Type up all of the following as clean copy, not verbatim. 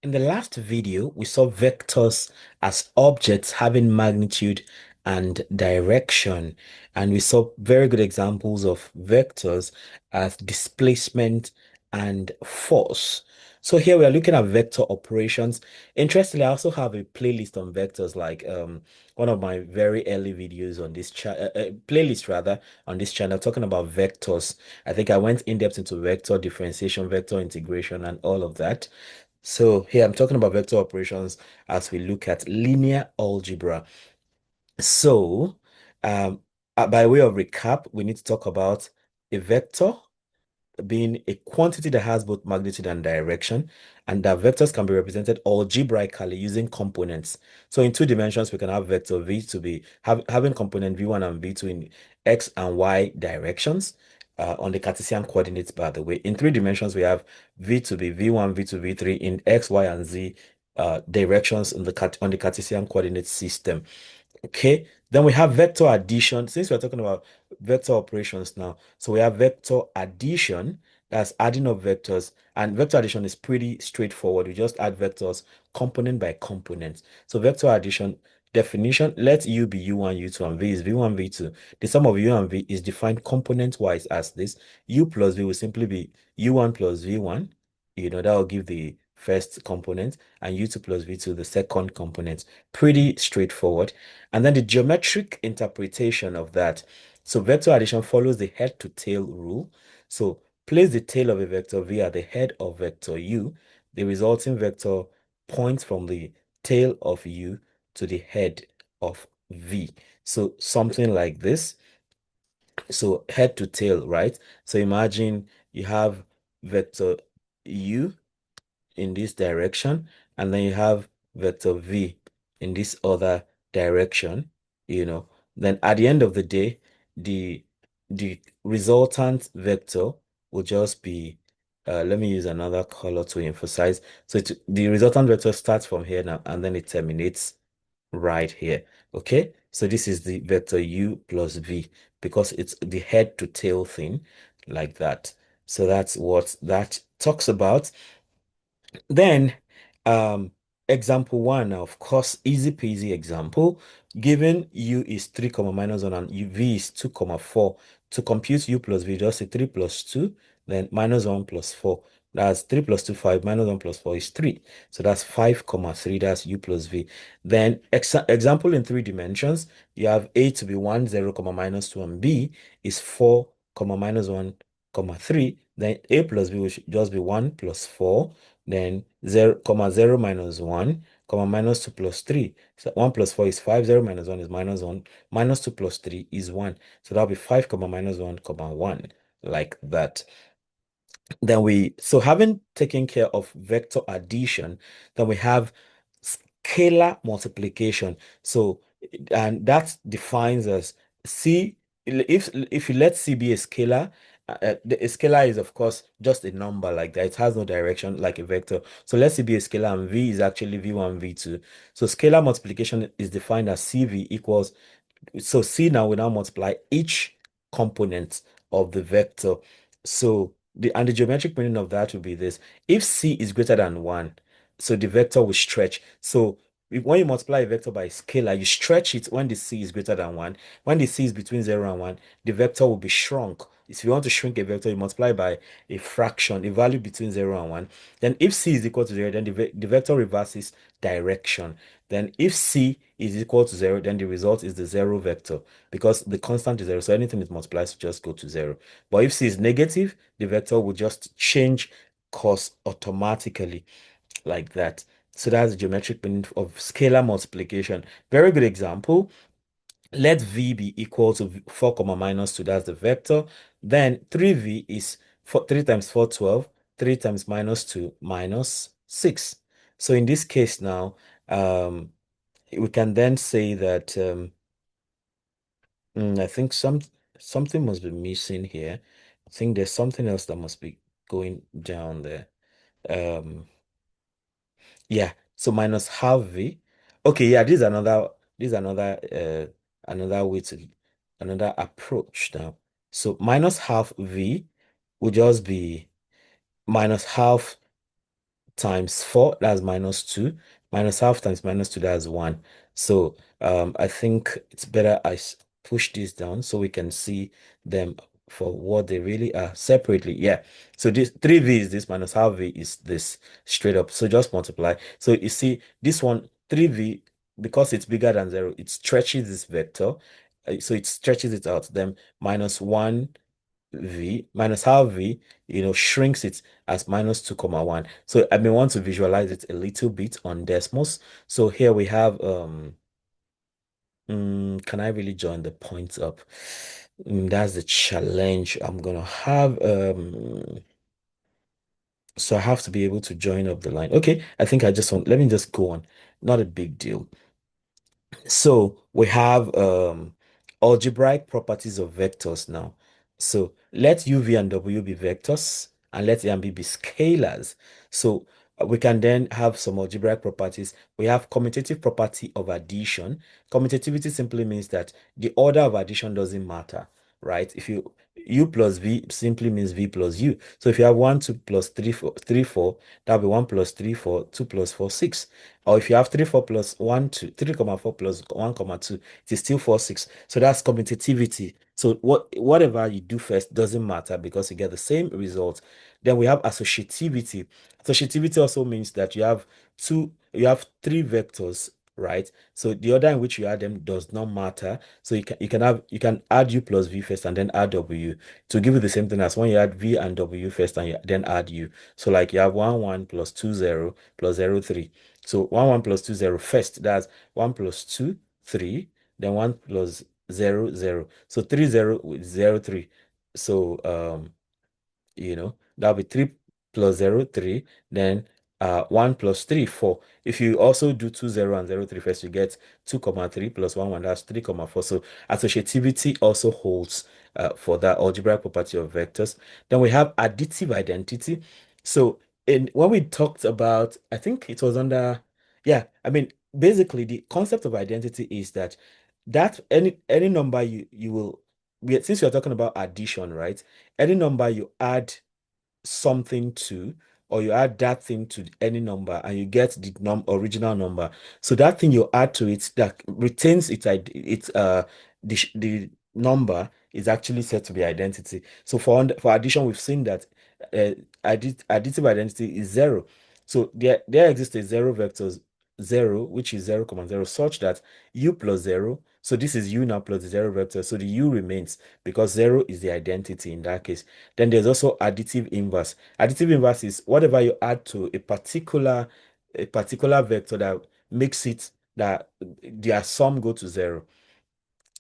In the last video, we saw vectors as objects having magnitude and direction. And we saw very good examples of vectors as displacement and force. So here we are looking at vector operations. Interestingly, I also have a playlist on vectors, like one of my very early videos on this playlist rather on this channel talking about vectors. I think I went in depth into vector differentiation, vector integration, and all of that. So here I'm talking about vector operations as we look at linear algebra. So um, by way of recap, we need to talk about a vector being a quantity that has both magnitude and direction, and that vectors can be represented algebraically using components. So in two dimensions, we can have vector v to be having component v1 and v2 in x and y directions on the Cartesian coordinates, by the way. In three dimensions, we have v to be v1, v2, v3 in x, y, and z directions on the Cartesian coordinate system. Okay, then we have vector addition. Since we're talking about vector operations now, so we have vector addition, that's adding up vectors, and vector addition is pretty straightforward. We just add vectors component by component. So vector addition definition, let u be u1, u2, and v is v1, v2. The sum of u and v is defined component-wise as this. U plus v will simply be u1 plus v1. That will give the first component, and u2 plus v2 the second component. Pretty straightforward. And then the geometric interpretation of that. So vector addition follows the head to tail rule. So place the tail of a vector v at the head of vector u. The resulting vector points from the tail of u to the head of v. So something like this. So head to tail, right? So imagine you have vector u in this direction, and then you have vector v in this other direction, then at the end of the day, the the resultant vector will just be let me use another color to emphasize. So the resultant vector starts from here now, and then it terminates right here. Okay, so this is the vector u plus v because it's the head to tail thing, like that. So that's what that talks about. Then, um, example one, now, of course, easy peasy example. Given u is 3 comma minus 1 and v is 2 comma 4. To compute u plus v, just say 3 plus 2, then minus 1 plus 4. That's 3 plus 2, 5, minus 1 plus 4 is 3. So that's 5 comma 3, that's u plus v. Then example in three dimensions, you have a to be 1, 0, comma minus 2, and b is 4, comma minus 1, comma 3. Then a plus b will just be 1 plus 4, then 0, comma 0 minus 1, comma minus 2 plus 3. So 1 plus 4 is 5, 0 minus 1 is minus 1, minus 2 plus 3 is 1. So that'll be 5, comma minus 1, comma 1, like that. Then so having taken care of vector addition, then we have scalar multiplication. So, and that defines as C, if you let C be a scalar, a scalar is of course just a number like that. It has no direction like a vector. So let C be a scalar and V is actually V1, V2. So scalar multiplication is defined as CV equals, so C now will now multiply each component of the vector. So the geometric meaning of that will be this. If C is greater than 1, so the vector will stretch. So when you multiply a vector by a scalar, you stretch it when the C is greater than 1. When the C is between 0 and 1, the vector will be shrunk. If you want to shrink a vector, you multiply by a fraction, a value between 0 and 1. Then if C is equal to 0, then the vector reverses direction. Then if C is equal to 0, then the result is the 0 vector because the constant is 0. So anything it multiplies will just go to 0. But if C is negative, the vector will just change course automatically, like that. So that's the geometric meaning of scalar multiplication. Very good example. Let v be equal to 4 comma minus 2. That's the vector. Then 3v is 3 times 4, 12. 3 times minus 2, minus 6. So in this case now, we can then say that I think something must be missing here. I think there's something else that must be going down there. Yeah, so minus half v. Okay, yeah, another way to another approach now. So minus half v will just be minus half times 4, that's minus 2, minus half times minus 2, that's 1. So I think it's better push this down so we can see them for what they really are separately. Yeah. So this 3v is this minus half v is this straight up. So just multiply. So you see this one, 3v, because it's bigger than 0, it stretches this vector. So it stretches it out. Then minus 1 v minus half v, shrinks it as minus 2 comma 1. So I may want to visualize it a little bit on Desmos. So here we have can I really join the points up? That's the challenge I'm gonna have. So I have to be able to join up the line. Okay, I think I just want, let me just go on. Not a big deal. So we have algebraic properties of vectors now. So let u, v, and w be vectors, and let a and b be scalars. So we can then have some algebraic properties. We have commutative property of addition. Commutativity simply means that the order of addition doesn't matter, right? If you u plus v simply means v plus u. So if you have 1, 2 plus 3, 4, 3, 4, that'll be 1 plus 3, 4, 2 plus 4, 6. Or if you have 3, 4 plus 1, 2, 3 comma 4 plus 1 comma 2, it is still 4, 6. So that's commutativity. So whatever you do first doesn't matter because you get the same result. Then we have associativity. Associativity also means that you have three vectors, right? So the order in which you add them does not matter. So you can add u plus v first and then add w to give you the same thing as when you add v and w first and then add u. So like you have 1 1 plus 2 0 plus 0 3. So 1 1 plus 2 0 first, that's 1 plus 2 3, then 1 plus 0 0. So 3 0 with 0 3. So that'll be 3 plus 0 3, then 1 plus 3 4. If you also do 2 0 and 0 3 first, you get 2 comma 3 plus 1 1, that's 3 comma 4. So associativity also holds for that algebraic property of vectors. Then we have additive identity. So when we talked about, I think it was under, yeah, I mean, basically the concept of identity is that any number you will, since you're talking about addition, right? Any number you add something to, or you add that thing to any number and you get the original number, so that thing you add to it that retains the number is actually said to be identity. So for addition, we've seen that uh, additive identity is 0. So there exists a 0 vectors 0, which is 0 comma 0, such that u plus 0, so this is u now plus the 0 vector, so the u remains because 0 is the identity in that case. Then there's also additive inverse. Additive inverse is whatever you add to a particular vector that makes it that their sum go to 0.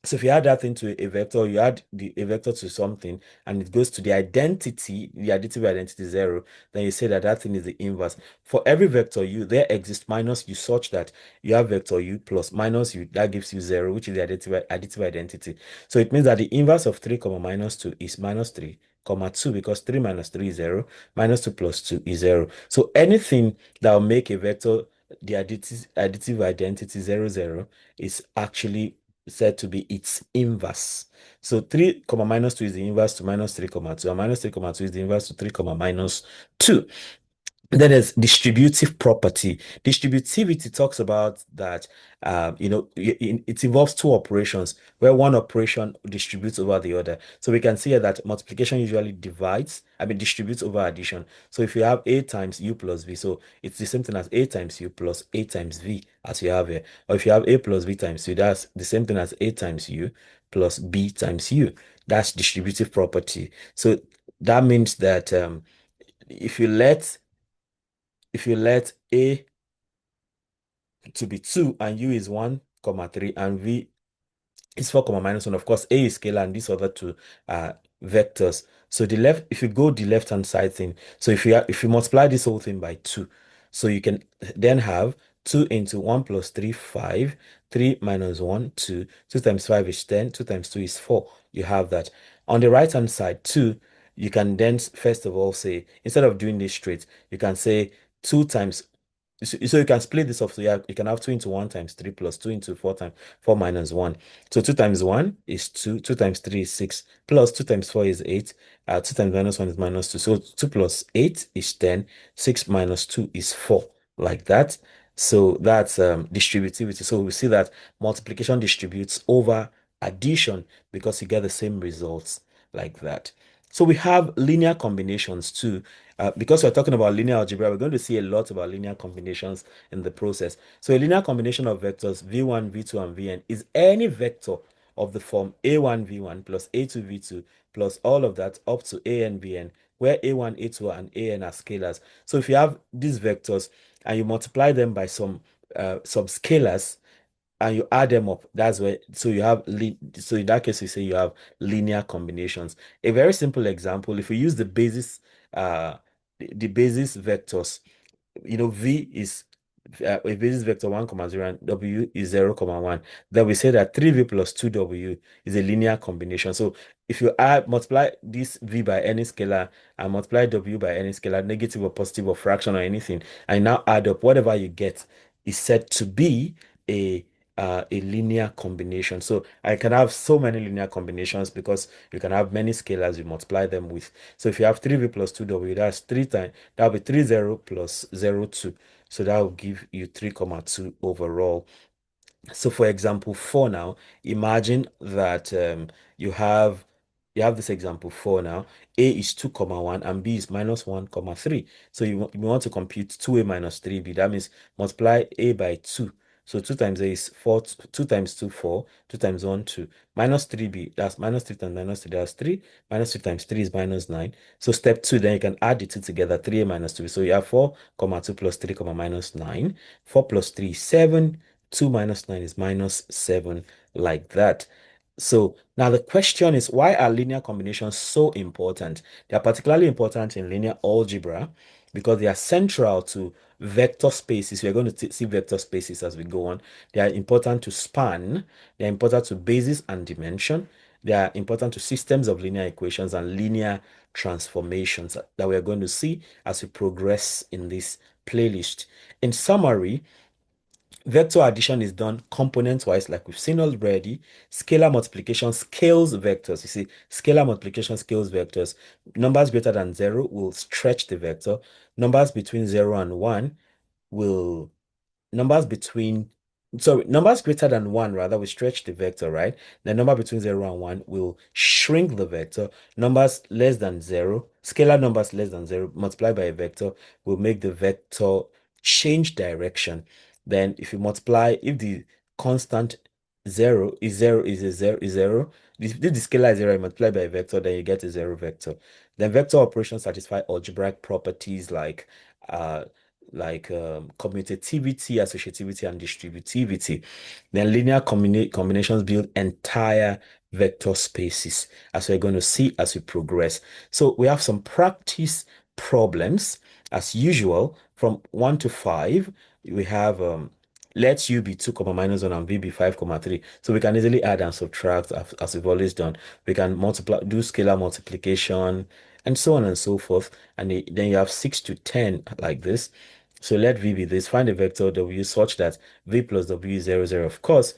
So if you add that thing to a vector, you add a vector to something, and it goes to the identity, the additive identity 0, then you say that that thing is the inverse. For every vector u, there exists minus u such that you have vector u plus minus u, that gives you 0, which is the additive identity. So it means that the inverse of 3 comma minus 2 is minus 3 comma 2, because 3 minus 3 is 0, minus 2 plus 2 is 0. So anything that will make a vector the additive identity 0 0 is actually said to be its inverse. So 3 comma minus 2 is the inverse to minus 3 comma 2, and minus 3 comma 2 is the inverse to 3 comma minus 2. Then there's distributive property. Distributivity talks about that, it involves two operations where one operation distributes over the other. So we can see here that multiplication usually distributes over addition. So if you have a times u plus v, so it's the same thing as a times u plus a times v as you have here. Or if you have a plus b times u, that's the same thing as a times u plus b times u. That's distributive property. So that means that if you let a to be 2 and u is 1 comma 3 and v is 4 comma minus 1, of course a is scalar and these other two are vectors. So if you go the left hand side thing, so if you multiply this whole thing by 2, so you can then have 2 into 1 plus 3 5, 3 minus 1 2, 2 times 5 is 10, 2 times 2 is 4. You have that. On the right hand side 2, you can then first of all say, instead of doing this straight, you can say 2 times So you can split this up. So you can have 2 into 1 times 3 plus 2 into 4 times 4 minus 1. So 2 times 1 is 2, 2 times 3 is 6, plus 2 times 4 is 8, 2 times minus 1 is minus 2. So 2 plus 8 is 10, 6 minus 2 is 4, like that. So that's distributivity. So we see that multiplication distributes over addition because you get the same results like that. So we have linear combinations too. Because we're talking about linear algebra, we're going to see a lot about linear combinations in the process. So a linear combination of vectors v1, v2, and vn is any vector of the form a1, v1 plus a2, v2 plus all of that up to an, vn, where a1, a2, and an are scalars. So if you have these vectors and you multiply them by some scalars, and you add them up, that's where, so you have so in that case you say you have linear combinations. A very simple example, if we use uh the basis vectors, v is a basis vector 1 comma 0 and w is 0 comma 1, then we say that 3v plus 2w is a linear combination. So if you add multiply this v by any scalar and multiply w by any scalar, negative or positive or fraction or anything, and now add up, whatever you get is said to be a a linear combination. So I can have so many linear combinations because you can have many scalars you multiply them with. So if you have 3v plus 2w, that's 3 times, that'll be 30 plus 02. So that will give you 3 comma 2 overall. So for example 4 now, imagine that you have this example 4 now. A is 2 comma 1 and B is minus 1 comma 3. So you want to compute 2a minus 3b. That means multiply A by 2. So 2 times A is 4, 2 times 2, 4, 2 times 1, 2. Minus 3b, that's minus 3 times minus 3, that's 3. Minus 3 times 3 is minus 9. So step 2, then you can add the two together, 3a minus 2. So you have 4 comma 2 plus 3 comma minus 9. 4 plus 3 is 7. 2 minus 9 is minus 7, like that. So now the question is, why are linear combinations so important? They are particularly important in linear algebra because they are central to vector spaces. We are going to see vector spaces as we go on. They are important to span. They are important to basis and dimension. They are important to systems of linear equations and linear transformations that we are going to see as we progress in this playlist. In summary, vector addition is done component-wise, like we've seen already. Scalar multiplication scales vectors. You see, scalar multiplication scales vectors. Numbers greater than 0 will stretch the vector. Numbers between 0 and 1 will numbers between numbers greater than 1 rather will stretch the vector, right? The number between 0 and 1 will shrink the vector. Numbers less than 0, scalar numbers less than 0 multiplied by a vector will make the vector change direction. Then if you multiply, if the constant 0 is 0 is a 0 is 0, if the scalar is 0 you multiply by a vector, then you get a 0 vector. Then vector operations satisfy algebraic properties uh commutativity, associativity, and distributivity. Then linear combinations build entire vector spaces, as we're going to see as we progress. So we have some practice problems, as usual, from 1 to 5. We have let u be 2 comma minus 1 and v be 5 comma 3. So we can easily add and subtract as we've always done. We can multiply, do scalar multiplication, and so on and so forth. And then you have 6 to 10 like this. So let v be this. Find a vector w such that v plus w is 0, 0. Of course,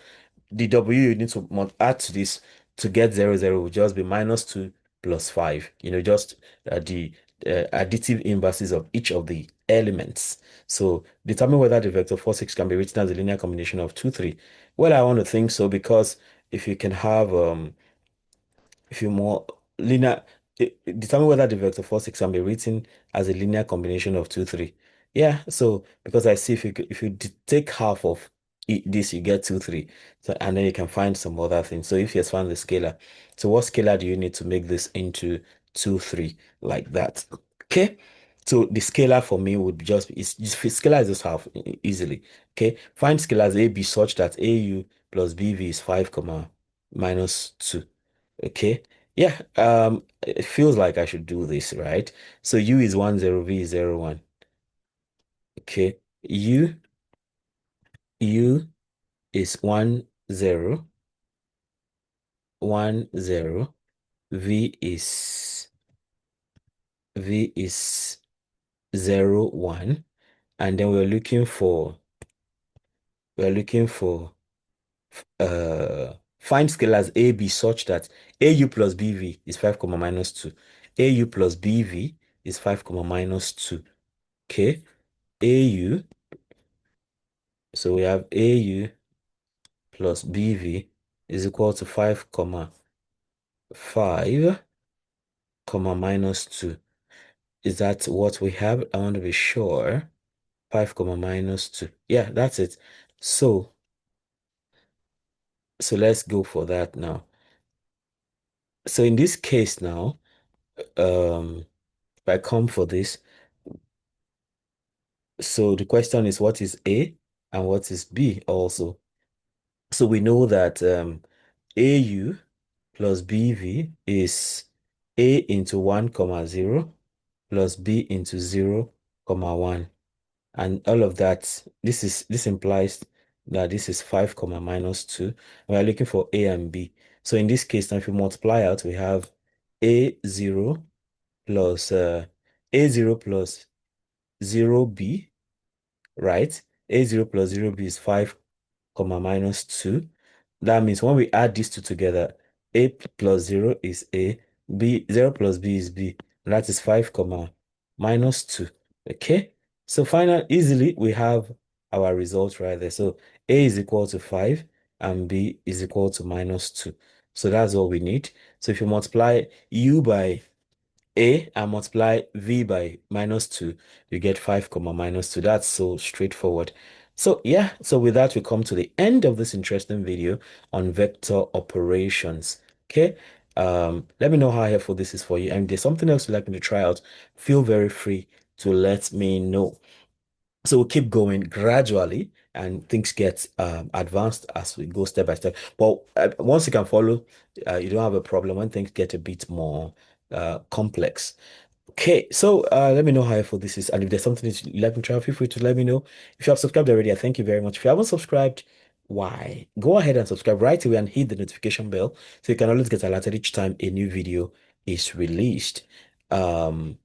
the w you need to add to this to get 0, 0 will just be minus 2 plus 5. Just the additive inverses of each of the elements. So determine whether the vector 4, 6 can be written as a linear combination of 2, 3. Well, I want to think so because if you can have if you more linear determine whether the vector 4, 6 can be written as a linear combination of 2, 3. Yeah, so because I see if you take half of this, you get 2, 3. So and then you can find some other things. So if you find the scalar, so what scalar do you need to make this into 2, 3 like that? Okay. So the scalar for me would just be scalar is just half easily. Okay. Find scalars a b such that au plus bv is 5 comma minus 2. Okay. Yeah. It feels like I should do this, right? So U is 1, 0, V is 0, 1. Okay. U is 1, 0, 1, 0. V is 0, 1. And then we're looking for find scalars a b such that au plus bv is 5 comma minus 2. Au plus bv is 5 comma minus 2. Okay. Au, so we have au plus bv is equal to 5 comma 5 comma minus 2. Is that what we have? I want to be sure. 5 comma minus 2. Yeah, that's it. So let's go for that now. So in this case now, if I come for this, so the question is what is A and what is B also? So we know that AU plus BV is A into 1 comma 0 plus B into 0 comma 1. And all of that, this implies that this is 5 comma minus 2. We are looking for A and B. So in this case, now if you multiply out, we have A0 plus A0 plus 0B, right? A0 plus 0B is 5 comma minus 2. That means when we add these two together, A plus 0 is A, B, 0 plus B is B. And that is 5 comma minus 2. Okay? So final, easily we have our result right there. So A is equal to 5 and B is equal to minus 2. So that's all we need. So if you multiply U by A and multiply V by minus 2, you get 5 comma minus 2. That's so straightforward. So yeah, so with that, we come to the end of this interesting video on vector operations. Okay. Let me know how helpful this is for you. And if there's something else you'd like me to try out, feel very free to let me know. So we'll keep going gradually and things get advanced as we go step by step. But once you can follow, you don't have a problem when things get a bit more complex. Okay, so let me know how helpful this is. And if there's something that you'd like me to try, feel free to let me know. If you have subscribed already, I thank you very much. If you haven't subscribed, why? Go ahead and subscribe right away and hit the notification bell so you can always get alerted each time a new video is released. Um,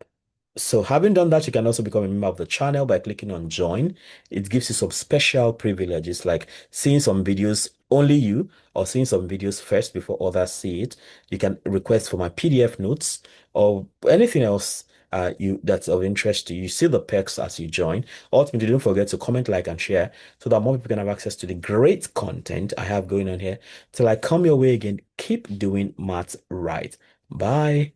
so having done that, you can also become a member of the channel by clicking on join. It gives you some special privileges like seeing some videos only you or seeing some videos first before others see it. You can request for my PDF notes or anything else that's of interest to you. See the perks as you join. Ultimately, don't forget to comment, like, and share so that more people can have access to the great content I have going on here. Till I come your way again, keep doing maths right. Bye.